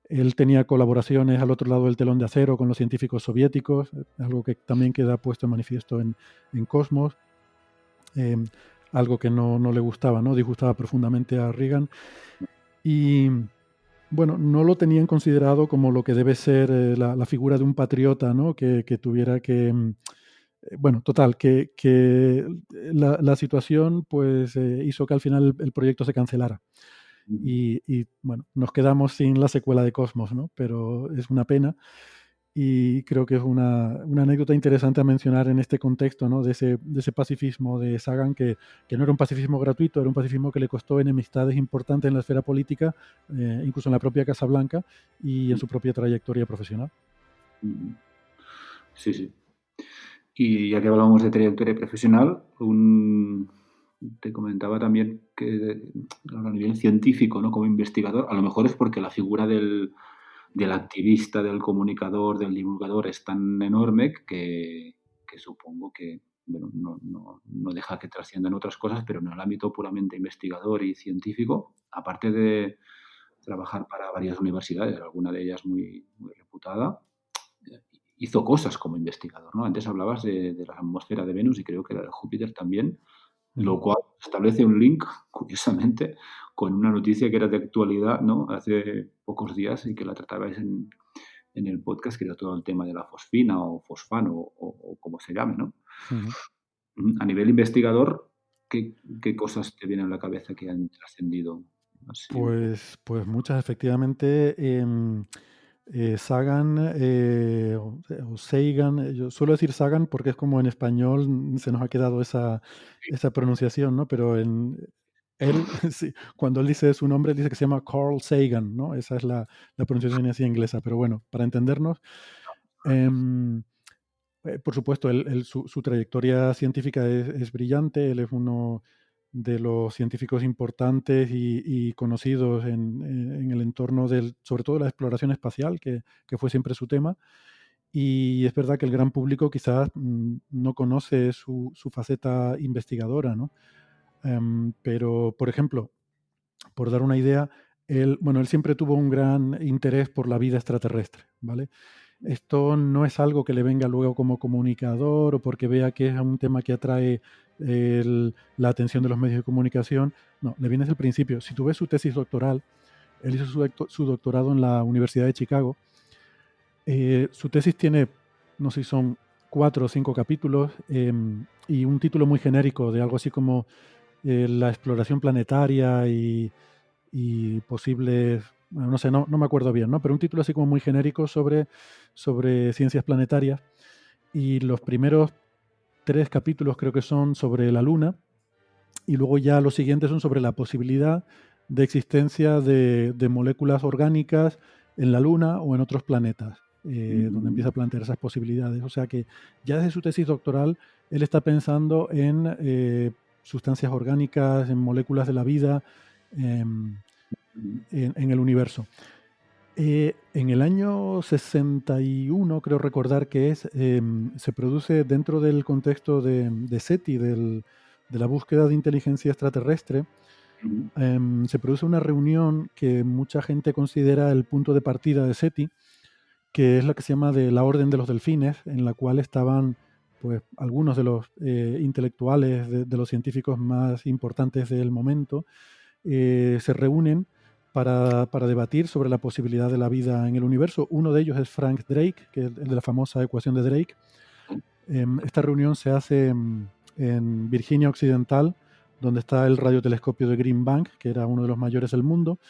Él tenía colaboraciones al otro lado del telón de acero con los científicos soviéticos, algo que también queda puesto en manifiesto en Cosmos, eh, algo que no le gustaba, ¿no? Disgustaba profundamente a Reagan. Y bueno, no lo tenían considerado como lo que debe ser la figura de un patriota, ¿no? Que tuviera que, bueno, total, que la situación pues hizo que al final el proyecto se cancelara.
ujú.
Y, bueno, nos quedamos sin la secuela de Cosmos, ¿no? Pero es una pena y creo que es una anécdota interesante a mencionar en este contexto, ¿no? De ese pacifismo de Sagan, que no era un pacifismo gratuito, era un pacifismo que le costó enemistades importantes en la esfera política, incluso en la propia Casa Blanca y en su propia trayectoria profesional.
Ujú. Sí, sí. Y ya que hablamos de trayectoria profesional, te comentaba también que a nivel científico, ¿no? Como investigador, a lo mejor es porque la figura del activista, del comunicador, del divulgador es tan enorme que supongo que bueno, no deja que trasciendan otras cosas, pero en el ámbito puramente investigador y científico, aparte de trabajar para varias universidades, alguna de ellas muy, muy reputada, hizo cosas como investigador, ¿no? Antes hablabas de la atmósfera de Venus y creo que la de Júpiter también, lo cual establece un link, curiosamente, con una noticia que era de actualidad, ¿no? Hace pocos días y que la tratabais en el podcast, que era todo el tema de la fosfina o fosfano o como se llame, ¿no? A nivel investigador, ¿qué cosas te vienen a la cabeza que han trascendido así un poco?
Pues muchas, efectivamente. Sagan o Sagan, yo suelo decir Sagan porque es como en español se nos ha quedado esa pronunciación, ¿no? Pero él, sí, cuando él dice su nombre, él dice que se llama Carl Sagan, ¿no? Esa es la pronunciación así inglesa. Pero bueno, para entendernos, em, por supuesto, su trayectoria científica es brillante. Él es uno de los científicos importantes y conocidos en el entorno sobre todo de la exploración espacial, que fue siempre su tema. Y es verdad que el gran público quizás no conoce su faceta investigadora, ¿no? Pero, por ejemplo, por dar una idea, él siempre tuvo un gran interés por la vida extraterrestre, ¿vale? Esto no es algo que le venga luego como comunicador o porque vea que es un tema que atrae la atención de los medios de comunicación. No, le viene desde el principio. Si tú ves su tesis doctoral, él hizo su doctorado en la Universidad de Chicago. Su tesis tiene, no sé si son 4 o 5 capítulos y un título muy genérico de algo así como la exploración planetaria y posibles, bueno, no sé, no me acuerdo bien, ¿no? Pero un título así como muy genérico sobre ciencias planetarias. Y los primeros 3 capítulos creo que son sobre la Luna y luego ya los siguientes son sobre la posibilidad de existencia de moléculas orgánicas en la Luna o en otros planetas, donde empieza a plantear esas posibilidades. O sea que ya desde su tesis doctoral él está pensando en sustancias orgánicas, en moléculas de la vida, en el universo. En el año 61, creo recordar que se produce dentro del contexto de SETI, de la búsqueda de inteligencia extraterrestre, se produce una reunión que mucha gente considera el punto de partida de SETI, que es la que se llama de la Orden de los Delfines, en la cual estaban pues, algunos de los intelectuales, de los científicos más importantes del momento, se reúnen para debatir sobre la posibilidad de la vida en el universo. Uno de ellos es Frank Drake, que es el de la famosa ecuación de Drake. Esta reunión se hace en Virginia Occidental, donde está el radiotelescopio de Green Bank, que era uno de los mayores del mundo,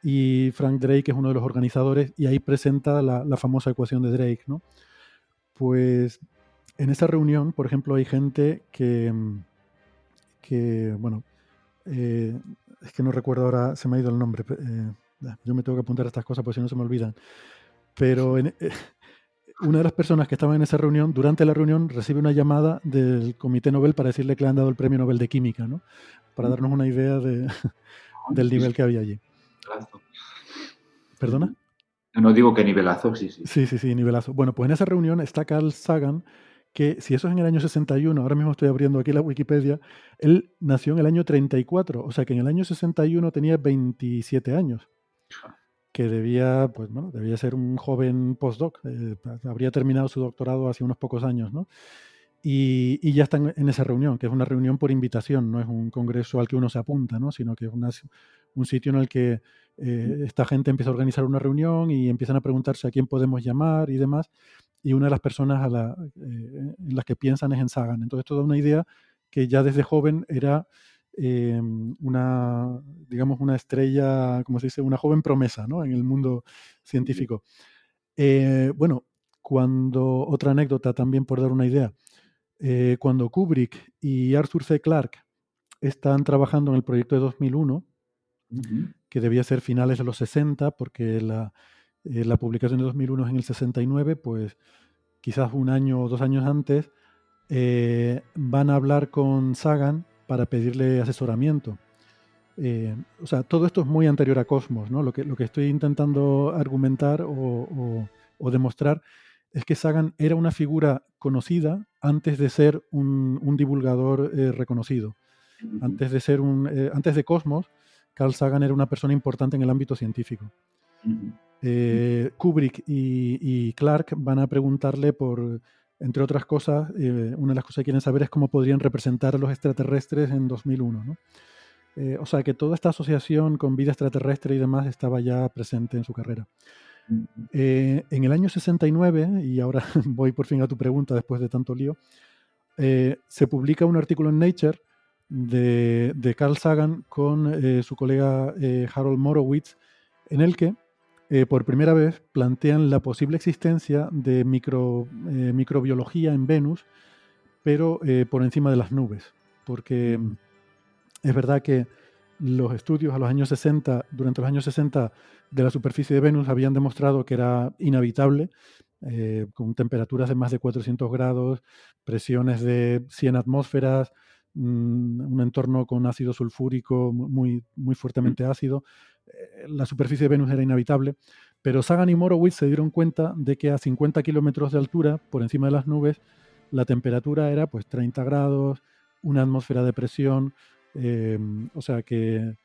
y Frank Drake es uno de los organizadores, y ahí presenta la famosa ecuación de Drake, ¿no? Pues en esa reunión, por ejemplo, hay gente que bueno, es que no recuerdo ahora, se me ha ido el nombre. Yo me tengo que apuntar a estas cosas porque si no se me olvidan. Pero una de las personas que estaba en esa reunión, durante la reunión, recibe una llamada del Comité Nobel para decirle que le han dado el Premio Nobel de Química, ¿no? Para darnos una idea del nivel que había allí.
Nivelazo.
¿Perdona?
No digo que nivelazo, sí.
Sí, nivelazo. Bueno, pues en esa reunión está Carl Sagan, que si eso es en el año 61, ahora mismo estoy abriendo aquí la Wikipedia, él nació en el año 34, o sea que en el año 61 tenía 27 años, que debía ser un joven postdoc, habría terminado su doctorado hace unos pocos años, ¿no? Y ya están en esa reunión, que es una reunión por invitación, no es un congreso al que uno se apunta, ¿no? Sino que es un sitio en el que esta gente empieza a organizar una reunión y empiezan a preguntarse a quién podemos llamar y demás, y una de las personas en las que piensan es en Sagan. Entonces esto da una idea que ya desde joven era digamos, una estrella, como se dice, una joven promesa, ¿no? En el mundo científico. Bueno, otra anécdota también por dar una idea, cuando Kubrick y Arthur C. Clarke están trabajando en el proyecto de 2001, que debía ser finales de los 60, porque la publicación de 2001 es en el 69, pues quizás un año o 2 años antes, van a hablar con Sagan para pedirle asesoramiento. O sea, todo esto es muy anterior a Cosmos, ¿no? Lo que estoy intentando argumentar o demostrar es que Sagan era una figura conocida antes de ser un divulgador reconocido. Antes de Cosmos, Carl Sagan era una persona importante en el ámbito científico. Kubrick y Clark van a preguntarle por, entre otras cosas, una de las cosas que quieren saber es cómo podrían representar a los extraterrestres en 2001, ¿no? O sea que toda esta asociación con vida extraterrestre y demás estaba ya presente en su carrera. En el año 69, y ahora voy por fin a tu pregunta después de tanto lío, se publica un artículo en Nature de Carl Sagan con su colega Harold Morowitz, en el que por primera vez plantean la posible existencia de microbiología en Venus, pero por encima de las nubes, porque es verdad que los estudios a los años 60, durante los años 60 de la superficie de Venus habían demostrado que era inhabitable, con temperaturas de más de 400 grados, presiones de 100 atmósferas, un entorno con ácido sulfúrico muy, muy fuertemente ácido. La superficie de Venus era inhabitable, pero Sagan y Morowitz se dieron cuenta de que a 50 kilómetros de altura, por encima de las nubes, la temperatura era pues 30 grados, una atmósfera de presión, o sea que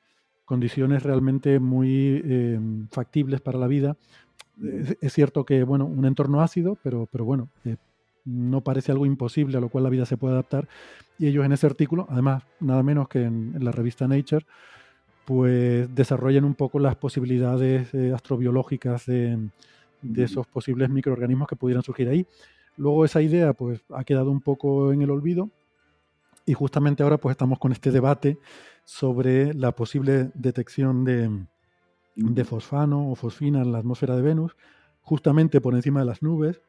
condiciones realmente muy factibles para la vida. Es cierto que, bueno, un entorno ácido, pero bueno, no parece algo imposible a lo cual la vida se puede adaptar. Y ellos en ese artículo, además, nada menos que en la revista Nature, pues desarrollan un poco las posibilidades astrobiológicas de esos posibles microorganismos que pudieran surgir ahí. Luego esa idea pues ha quedado un poco en el olvido y justamente ahora pues estamos con este debate sobre la posible detección de fosfano o fosfina en la atmósfera de Venus, justamente por encima de las nubes.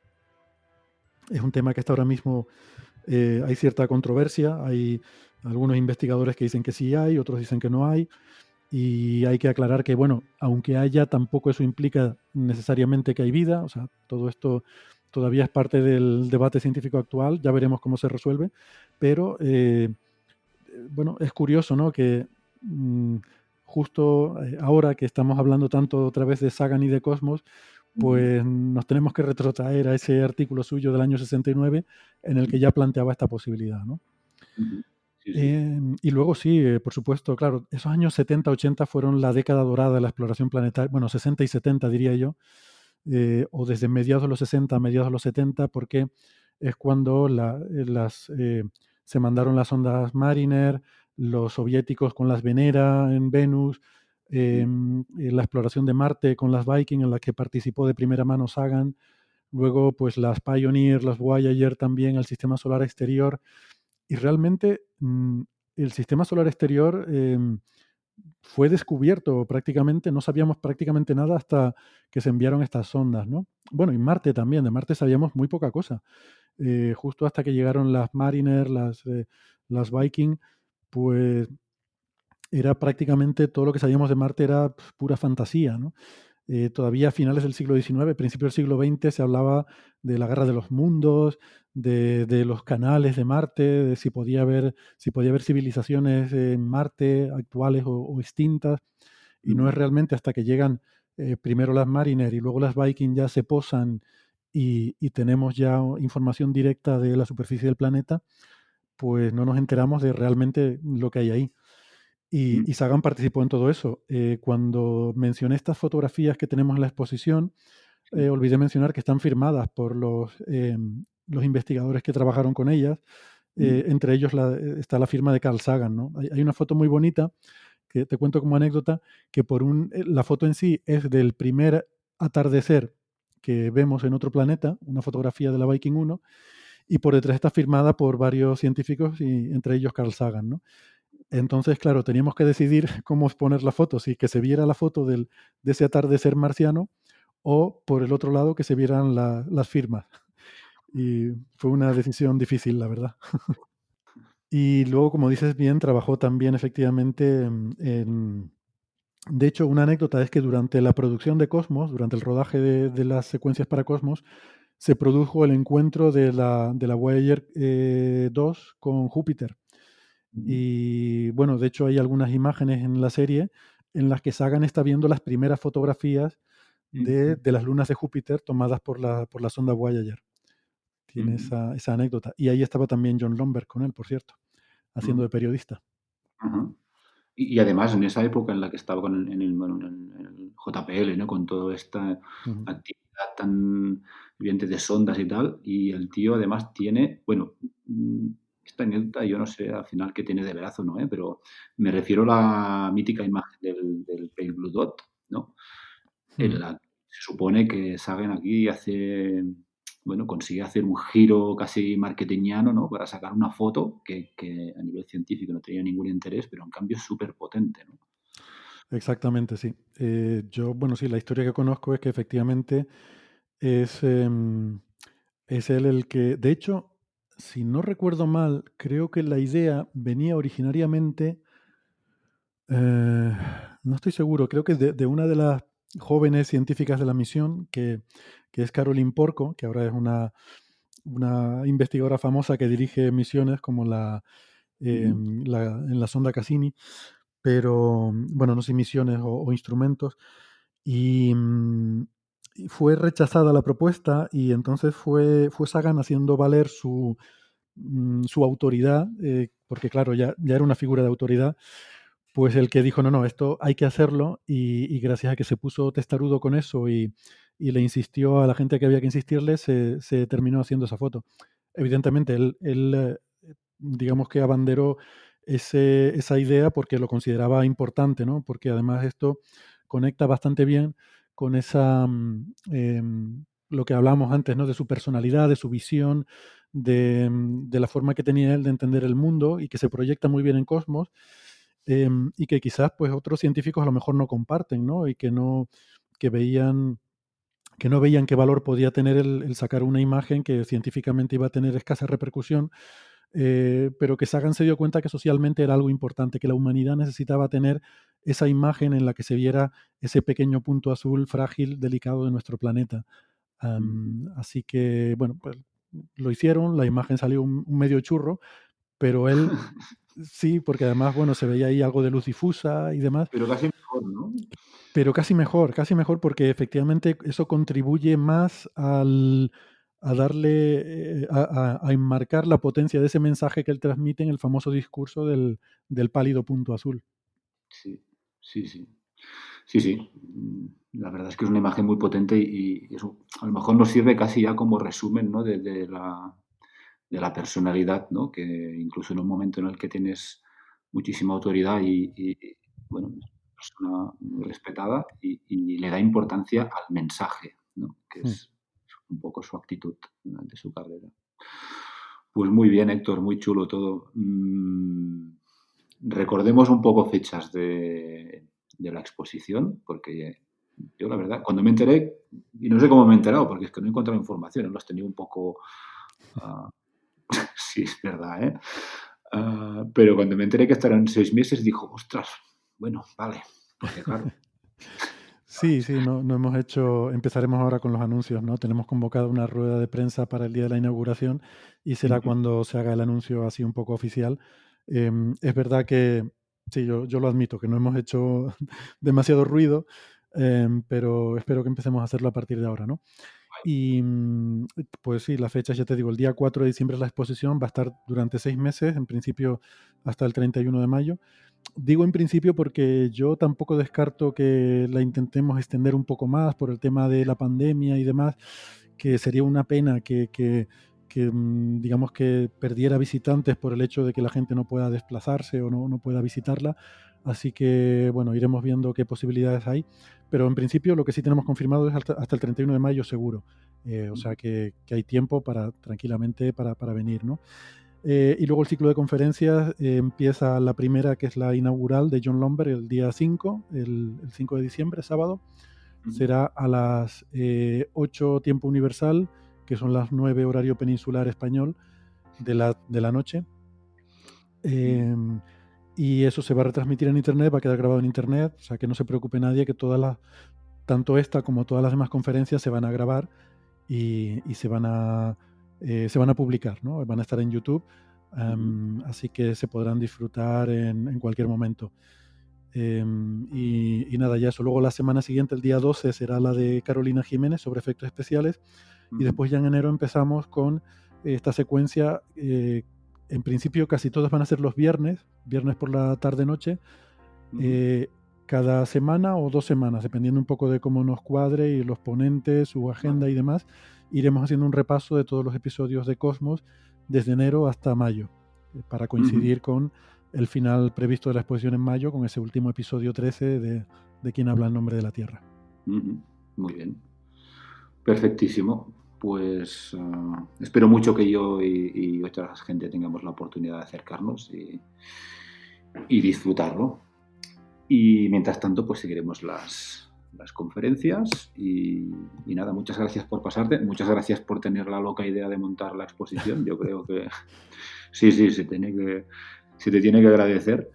Es un tema que está ahora mismo, hay cierta controversia, hay algunos investigadores que dicen que sí hay, otros dicen que no hay, y hay que aclarar que, bueno, aunque haya, tampoco eso implica necesariamente que hay vida, o sea, todo esto todavía es parte del debate científico actual, ya veremos cómo se resuelve, pero bueno, es curioso, ¿no? Que justo ahora que estamos hablando tanto otra vez de Sagan y de Cosmos, pues nos tenemos que retrotraer a ese artículo suyo del año 69 en el que ya planteaba esta posibilidad, ¿no?
Sí, sí.
Y luego sí, por supuesto, claro, esos años 70, 80 fueron la década dorada de la exploración planetaria, bueno, 60 y 70 diría yo, o desde mediados de los 60 a mediados de los 70, porque es cuando se mandaron las ondas Mariner, los soviéticos con las Venera en Venus, la exploración de Marte con las Viking, en la que participó de primera mano Sagan, luego pues las Pioneer, las Voyager también, el sistema solar exterior, y realmente el sistema solar exterior fue descubierto prácticamente, no sabíamos prácticamente nada hasta que se enviaron estas sondas, ¿no? Bueno, y Marte también, de Marte sabíamos muy poca cosa. Justo hasta que llegaron las Mariner, las Viking, pues era prácticamente todo lo que sabíamos de Marte era pura fantasía, ¿no? Todavía a finales del siglo XIX, principios del siglo XX, se hablaba de la guerra de los mundos, de los canales de Marte, de si podía haber civilizaciones en Marte actuales o extintas, y no es realmente hasta que llegan primero las Mariner y luego las Viking ya se posan y tenemos ya información directa de la superficie del planeta, pues no nos enteramos de realmente lo que hay ahí. Y Sagan participó en todo eso. Cuando mencioné estas fotografías que tenemos en la exposición, olvidé mencionar que están firmadas por los investigadores que trabajaron con ellas. Entre ellos está la firma de Carl Sagan, ¿no? Hay una foto muy bonita que te cuento como anécdota, que la foto en sí es del primer atardecer que vemos en otro planeta, una fotografía de la Viking 1, y por detrás está firmada por varios científicos, y entre ellos Carl Sagan, ¿no? Entonces, claro, teníamos que decidir cómo poner la foto, si que se viera la foto de ese atardecer marciano o por el otro lado que se vieran las firmas. Y fue una decisión difícil, la verdad. Y luego, como dices bien, trabajó también efectivamente de hecho, una anécdota es que durante la producción de Cosmos, durante el rodaje de las secuencias para Cosmos, se produjo el encuentro de la Voyager 2 con Júpiter. Y bueno, de hecho hay algunas imágenes en la serie en las que Sagan está viendo las primeras fotografías de las lunas de Júpiter tomadas por la sonda Voyager. Tiene esa anécdota. Y ahí estaba también John Lomberg con él, por cierto, haciendo de periodista.
Y además, en esa época en la que estaba en el JPL, ¿no? Con toda esta
Ujú.
actividad tan evidente de sondas y tal. Y el tío además tiene, bueno, esta anécdota yo no sé al final qué tiene de veraz o no, pero me refiero a la mítica imagen del Pale Blue Dot, ¿no? En
Ujú.
la que se supone que Sagan aquí bueno, consigue hacer un giro casi marketingiano, ¿no? Para sacar una foto que a nivel científico no tenía ningún interés, pero en cambio es súper potente, ¿no?
Exactamente, sí. Yo, bueno, sí, la historia que conozco es que efectivamente es, es él el que, de hecho, si no recuerdo mal, creo que la idea venía originariamente, eh, no estoy seguro, creo que de una de las jóvenes científicas de la misión, que es Caroline Porco, que ahora es una investigadora famosa que dirige misiones como
Ujú.
en la sonda Cassini, pero bueno, no sé, misiones o instrumentos. Y, y fue rechazada la propuesta y entonces fue Sagan haciendo valer su autoridad, porque claro, ya era una figura de autoridad, pues el que dijo, no, no, esto hay que hacerlo y gracias a que se puso testarudo con eso y le insistió a la gente que había que insistirle, se terminó haciendo esa foto. Evidentemente, digamos que abanderó esa idea porque lo consideraba importante, ¿no? Porque además esto conecta bastante bien con lo que hablábamos antes, ¿no? De su personalidad, de su visión, de la forma que tenía él de entender el mundo y que se proyecta muy bien en Cosmos, y que quizás pues otros científicos a lo mejor no comparten, ¿no? Y que veían que no veían qué valor podía tener el sacar una imagen que científicamente iba a tener escasa repercusión, pero que Sagan se dio cuenta que socialmente era algo importante, que la humanidad necesitaba tener esa imagen en la que se viera ese pequeño punto azul frágil, delicado de nuestro planeta.
Ujú.
Así que, bueno, pues lo hicieron, la imagen salió un medio churro, pero él sí, porque además, bueno, se veía ahí algo de luz difusa y demás,
Pero casi mejor, ¿no?
pero casi mejor porque efectivamente eso contribuye más a darle, a enmarcar la potencia de ese mensaje que él transmite en el famoso discurso del pálido punto azul.
Sí, sí, sí. Sí, sí. La verdad es que es una imagen muy potente y eso a lo mejor nos sirve casi ya como resumen, ¿no? De la personalidad, ¿no? Que incluso en un momento en el que tienes muchísima autoridad bueno, es una persona muy respetada y le da importancia al mensaje, ¿no? Que
Mm.
es un poco su actitud durante su carrera. Pues muy bien, Héctor, muy chulo todo. Recordemos un poco fechas de la exposición, porque yo la verdad, cuando me enteré, y no sé cómo me he enterado, porque es que no he encontrado información, lo has tenido un poco... ah, sí, es verdad, ¿eh? Pero cuando me enteré que estarán 6 meses, dijo, ostras, bueno, vale, porque claro.
Sí, sí, no hemos hecho, empezaremos ahora con los anuncios, ¿no? Tenemos convocada una rueda de prensa para el día de la inauguración y será
Ujú.
cuando se haga el anuncio así un poco oficial. Es verdad que, sí, yo lo admito, que no hemos hecho demasiado ruido, pero espero que empecemos a hacerlo a partir de ahora, ¿no? Y pues sí, las fechas, ya te digo, el día 4 de diciembre es la exposición, va a estar durante 6 meses, en principio hasta el 31 de mayo. Digo en principio porque yo tampoco descarto que la intentemos extender un poco más por el tema de la pandemia y demás, que sería una pena que digamos que perdiera visitantes por el hecho de que la gente no pueda desplazarse o no pueda visitarla. Así que, bueno, iremos viendo qué posibilidades hay. Pero en principio lo que sí tenemos confirmado es hasta el 31 de mayo seguro. O sea que hay tiempo tranquilamente para venir, ¿no? Y luego el ciclo de conferencias empieza la primera, que es la inaugural de John Lomberg, el día 5, el 5 de diciembre, sábado.
Ujú.
Será a las 8 tiempo universal, que son las 9 horario peninsular español de la noche.
Ujú.
Em, y eso se va a retransmitir en Internet, va a quedar grabado en Internet, o sea que no se preocupe nadie, que tanto esta como todas las demás conferencias se van a grabar y se van a publicar, ¿no? Van a estar en YouTube,
Ujú.
así que se podrán disfrutar en cualquier momento. Y nada, ya eso. Luego la semana siguiente, el día 12, será la de Carolina Jiménez sobre efectos especiales. Y
Ujú.
después ya en enero empezamos con esta secuencia. En principio casi todos van a ser los viernes por la tarde-noche.
Ujú.
eh, cada semana o 2 semanas, dependiendo un poco de cómo nos cuadre y los ponentes, su agenda y demás, iremos haciendo un repaso de todos los episodios de Cosmos desde enero hasta mayo, para coincidir con el final previsto de la exposición en mayo, con ese último episodio 13 de Quien habla en nombre de la Tierra.
Muy bien. Perfectísimo. Pues espero mucho que yo y otra gente tengamos la oportunidad de acercarnos y disfrutarlo. Y mientras tanto, pues seguiremos las conferencias y nada, muchas gracias por pasarte, muchas gracias por tener la loca idea de montar la exposición. Yo creo que sí, se te tiene que agradecer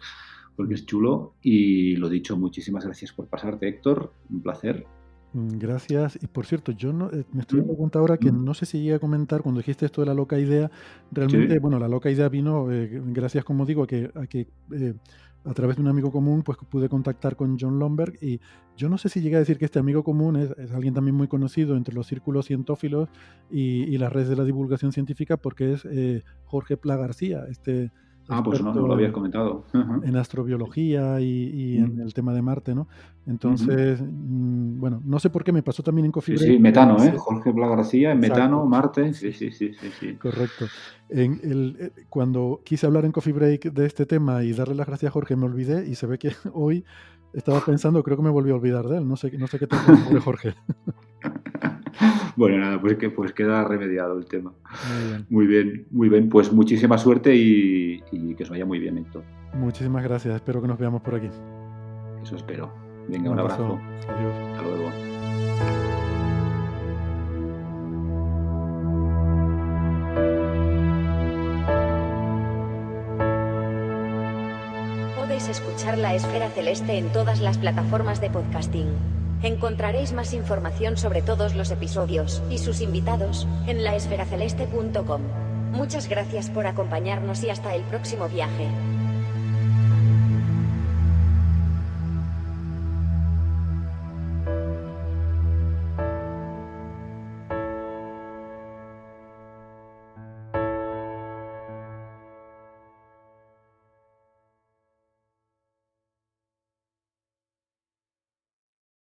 porque es chulo. Y lo dicho, muchísimas gracias por pasarte, Héctor, un placer.
Gracias. Y por cierto, yo me estoy dando cuenta ahora que no sé si llegué a comentar cuando dijiste esto de la loca idea. Realmente,
Sí.
Bueno, la loca idea vino gracias, como digo, a que a través de un amigo común pues pude contactar con John Lomberg, y yo no sé si llegué a decir que este amigo común es alguien también muy conocido entre los círculos cientófilos y las redes de la divulgación científica, porque es Jorge Pla García,
Pues no lo habías comentado.
en astrobiología y en el tema de Marte, ¿no? Entonces, bueno, no sé por qué me pasó también en Coffee Break.
Sí, metano, Jorge Pla García, en metano, Marte. Sí.
Correcto. Cuando quise hablar en Coffee Break de este tema y darle las gracias a Jorge, me olvidé, y se ve que hoy estaba pensando, creo que me volví a olvidar de él. No sé qué tengo de Jorge.
Bueno, nada, pues queda remediado el tema. Muy bien. Pues muchísima suerte y que os vaya muy bien, Héctor.
Muchísimas gracias. Espero que nos veamos por aquí.
Eso espero. Venga, un abrazo.
Adiós.
Hasta luego.
Podéis escuchar La Esfera Celeste en todas las plataformas de podcasting. Encontraréis más información sobre todos los episodios y sus invitados en laesferaceleste.com. Muchas gracias por acompañarnos y hasta el próximo viaje.